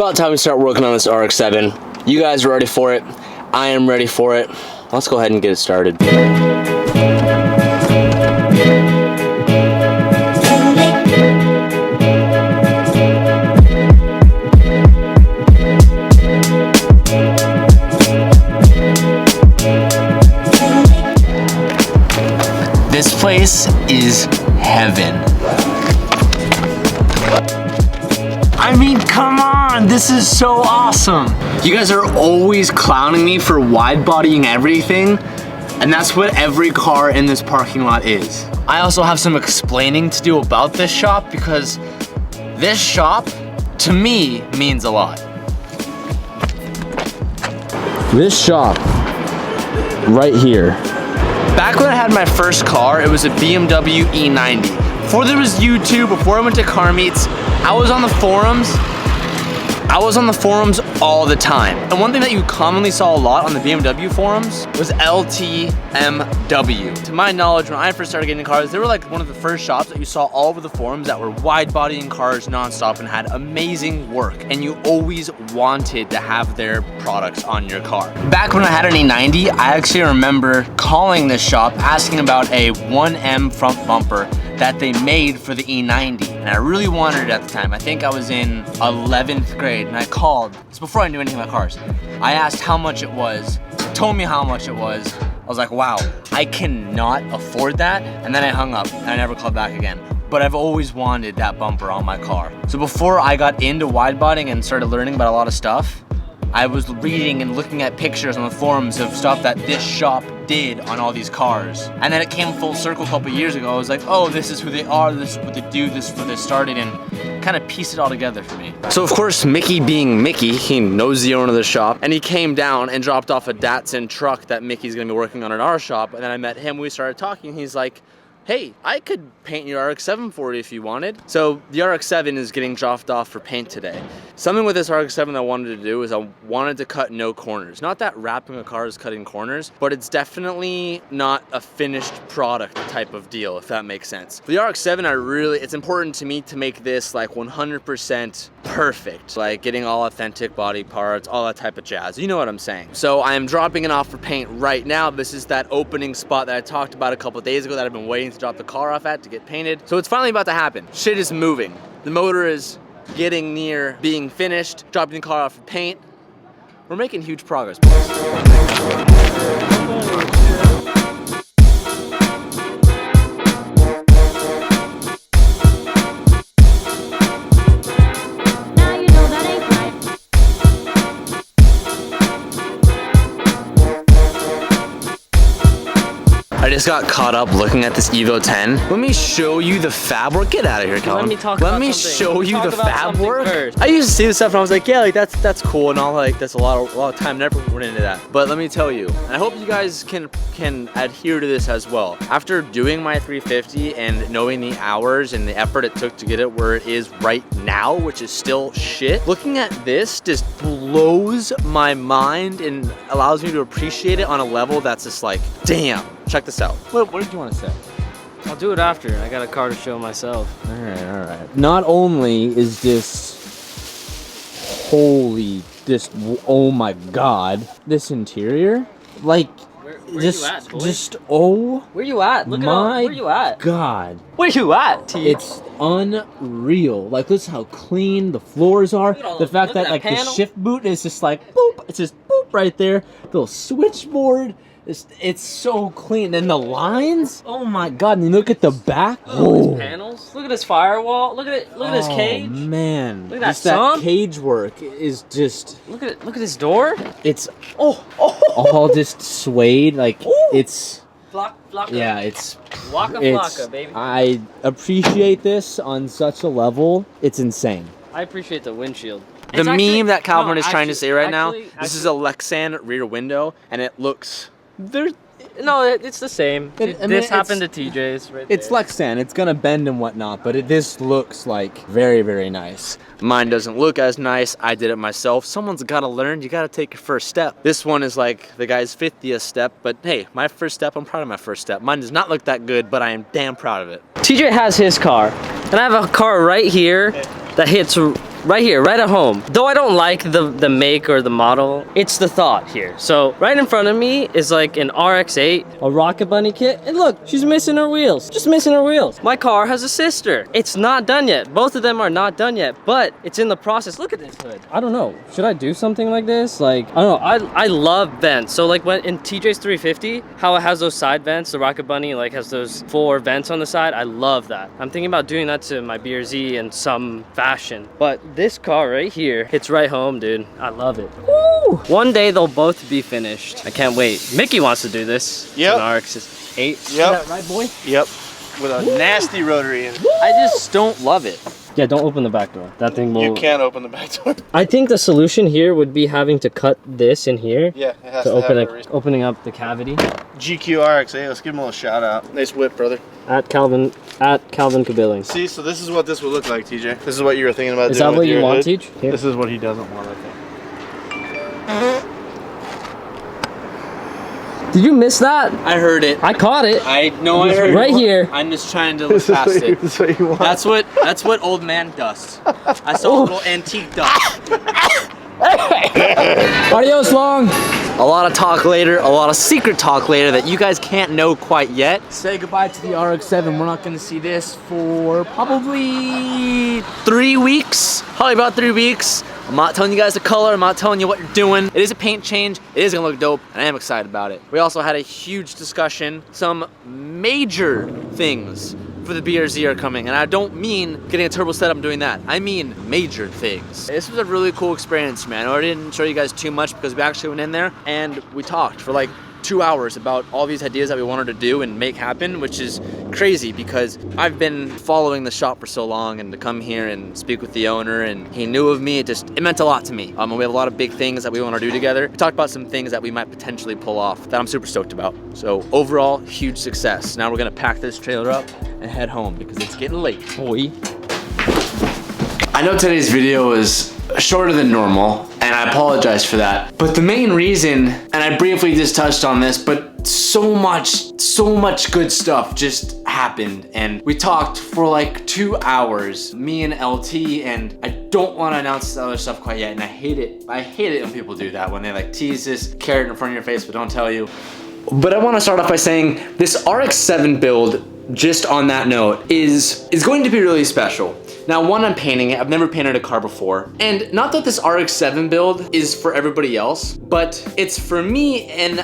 about time we start working on this RX-7. You guys are ready for it. I am ready for it. Let's go ahead and get it started. This place is heaven. I mean, come on, this is so awesome. You guys are always clowning me for wide bodying everything, and that's what every car in this parking lot is. I also have some explaining to do about this shop because this shop, to me, means a lot. This shop, right here. Back when I had my first car, it was a BMW E90. Before there was YouTube, before I went to car meets, I was on the forums. All the time. And one thing that you commonly saw a lot on the BMW forums was LTMW. To my knowledge, when I first started getting cars, they were like one of the first shops that you saw all over the forums that were wide bodying cars nonstop and had amazing work. And you always wanted to have their products on your car. Back when I had an E90, I actually remember calling this shop asking about a 1M front bumper that they made for the E90, and I really wanted it at the time. I think I was in 11th grade, and I called. It's before I knew anything about cars. I asked how much it was, told me how much it was. I was like, wow, I cannot afford that, and then I hung up, and I never called back again. But I've always wanted that bumper on my car. So before I got into wide bodying and started learning about a lot of stuff, I was reading and looking at pictures on the forums of stuff that this shop did on all these cars. And then it came full circle a couple years ago. I was like, oh, this is who they are, this is what they do, this is where they started, and kind of pieced it all together for me. So of course, Mickey being Mickey, he knows the owner of the shop, and he came down and dropped off a Datsun truck that Mickey's gonna be working on at our shop. And then I met him, we started talking, he's like, hey, I could paint your RX-7 for you if you wanted. So the RX-7 is getting dropped off for paint today. Something with this RX-7 that I wanted to do is I wanted to cut no corners. Not that wrapping a car is cutting corners, but it's definitely not a finished product type of deal, if that makes sense. For the RX-7, it's important to me to make this like 100% perfect, like getting all authentic body parts, all that type of jazz. You know what I'm saying. So I am dropping it off for paint right now. This is that opening spot that I talked about a couple of days ago that I've been waiting to drop the car off at to get painted. So it's finally about to happen. Shit is moving. The motor is getting near being finished, dropping the car off for paint. We're making huge progress, boys. I just got caught up looking at this Evo 10. Let me show you the fab work. Get out of here, Calvin. Let me show you the fab work. I used to see this stuff and I was like, yeah, like that's cool and all, like that's a lot of time. Never went into that. But let me tell you, and I hope you guys can adhere to this as well. After doing my 350 and knowing the hours and the effort it took to get it where it is right now, which is still shit, looking at this just blows my mind and allows me to appreciate it on a level that's just like, damn. Check this out. What did you want to say? I'll do it after. I got a car to show myself. All right. Not only is this oh my god, this interior, like, where you at, boy? Where you at? Look my where you at? God. Where you at, T? It's unreal. Like, this is how clean the floors are. The fact that like panel. The shift boot is just like boop. It's just boop right there. The little switchboard. It's so clean, and the lines, oh my god, and look at the back. Oh, his panels, look at his firewall, look at it, look at his cage. Oh man, look at that cage work is just, look at his door. It's all just suede, like it's yeah, it's flocka, baby. I appreciate this on such a level, it's insane. I appreciate the windshield. The meme that Calvin is trying to say right now, this is a Lexan rear window, and it looks... No, it's the same. This happened to TJ's right there. It's Lexan, it's gonna bend and whatnot, but this looks like very, very nice. Mine doesn't look as nice, I did it myself. Someone's gotta learn, you gotta take your first step. This one is like the guy's 50th step, but hey, my first step, I'm proud of my first step. Mine does not look that good, but I am damn proud of it. TJ has his car, and I have a car right here that hits right here, right at home. Though I don't like the make or the model, it's the thought here. So right in front of me is like an RX-8, a Rocket Bunny kit, and look, she's missing her wheels. Just missing her wheels. My car has a sister. It's not done yet. Both of them are not done yet, but it's in the process. Look at this hood. I don't know. Should I do something like this? Like, I don't know. I love vents. So like when in TJ's 350, how it has those side vents, the Rocket Bunny like has those 4 vents on the side. I love that. I'm thinking about doing that to my BRZ in some fashion. But this car right here hits right home, dude. I love it. Woo! One day they'll both be finished. I can't wait. Mickey wants to do this. Yep. An RX-8. Yep. Is that right, boy? Yep. With a nasty rotary in it. I just don't love it. Yeah, don't open the back door. That thing will... You can't open the back door. I think the solution here would be having to cut this in here. Yeah, it has to to open have it, opening up the cavity. GQ RX-8, let's give him a little shout out. Nice whip, brother. At Calvin Cabilling. See, so this is what this would look like, TJ. This is what you were thinking about Is doing that what with you your want, hood. Teach? Here. This is what he doesn't want, I think. Did you miss that? I heard it. I caught it. I know I heard it. Right here. I'm just trying to look past it. This is what you want. That's what old man does. I saw a little antique dust. Adios, Long. A lot of talk later, a lot of secret talk later that you guys can't know quite yet. Say goodbye to the RX-7. We're not gonna see this for probably 3 weeks. Probably about 3 weeks. I'm not telling you guys the color, I'm not telling you what you're doing. It is a paint change, it is gonna look dope, and I am excited about it. We also had a huge discussion. Some major things for the BRZ are coming, and I don't mean getting a turbo setup and doing that. I mean major things. This was a really cool experience, man. I didn't show you guys too much because we actually went in there and we talked for like 2 hours about all these ideas that we wanted to do and make happen, which is crazy because I've been following the shop for so long, and to come here and speak with the owner and he knew of me, it meant a lot to me. We have a lot of big things that we want to do together. We talked about some things that we might potentially pull off that I'm super stoked about. So overall, huge success. Now we're gonna pack this trailer up and head home because it's getting late, boy. I know today's video is shorter than normal, and I apologize for that. But the main reason, and I briefly just touched on this, but so much good stuff just happened, and we talked for like 2 hours, me and LT, and I don't want to announce the other stuff quite yet, and I hate it when people do that, when they like tease this carrot in front of your face but don't tell you. But I want to start off by saying this RX-7 build, just on that note, is going to be really special. Now, one, I'm painting it. I've never painted a car before. And not that this RX-7 build is for everybody else, but it's for me in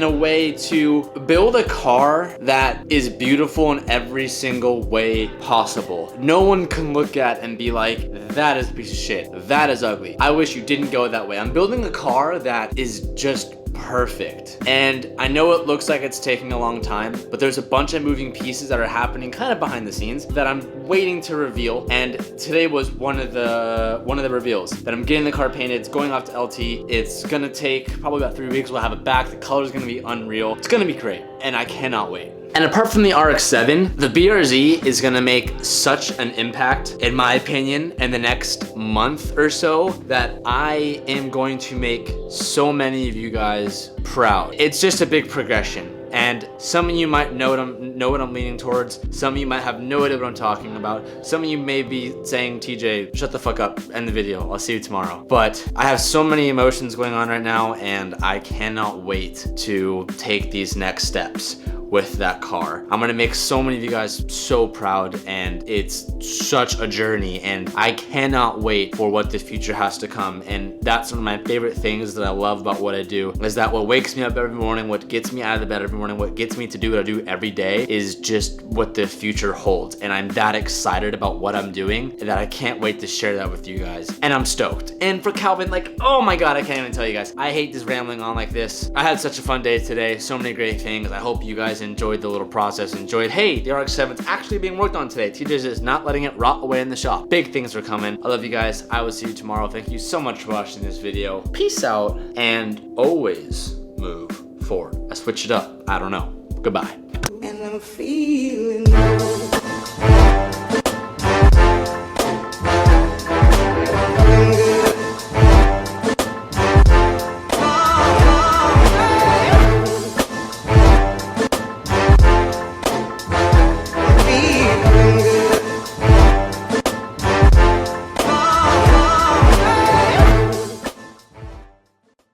a way to build a car that is beautiful in every single way possible. No one can look at and be like, that is a piece of shit. That is ugly. I wish you didn't go that way. I'm building a car that is just perfect. And I know it looks like it's taking a long time, but there's a bunch of moving pieces that are happening kind of behind the scenes that I'm waiting to reveal. And today was one of the reveals that I'm getting the car painted. It's going off to LT. It's gonna take probably about 3 weeks. We'll have it back. The color's gonna be unreal. It's gonna be great, and I cannot wait. And apart from the RX-7, the BRZ is gonna make such an impact, in my opinion, in the next month or so, that I am going to make so many of you guys proud. It's just a big progression. And some of you might know what I'm leaning towards. Some of you might have no idea what I'm talking about. Some of you may be saying, TJ, shut the fuck up, end the video, I'll see you tomorrow. But I have so many emotions going on right now, and I cannot wait to take these next steps with that car. I'm gonna make so many of you guys so proud, and it's such a journey, and I cannot wait for what the future has to come. And that's one of my favorite things that I love about what I do, is that what wakes me up every morning, what gets me out of the bed every morning, what gets me to do what I do every day is just what the future holds. And I'm that excited about what I'm doing that I can't wait to share that with you guys. And I'm stoked. And for Calvin, like, oh my God, I can't even tell you guys. I hate just rambling on like this. I had such a fun day today, so many great things. I hope you guys enjoyed the little process, enjoyed, hey, the RX-7's actually being worked on today. TJ's is not letting it rot away in the shop. Big things are coming. I love you guys. I will see you tomorrow. Thank you so much for watching this video. Peace out, and always move forward. I switched it up. I don't know. Goodbye. And I'm feeling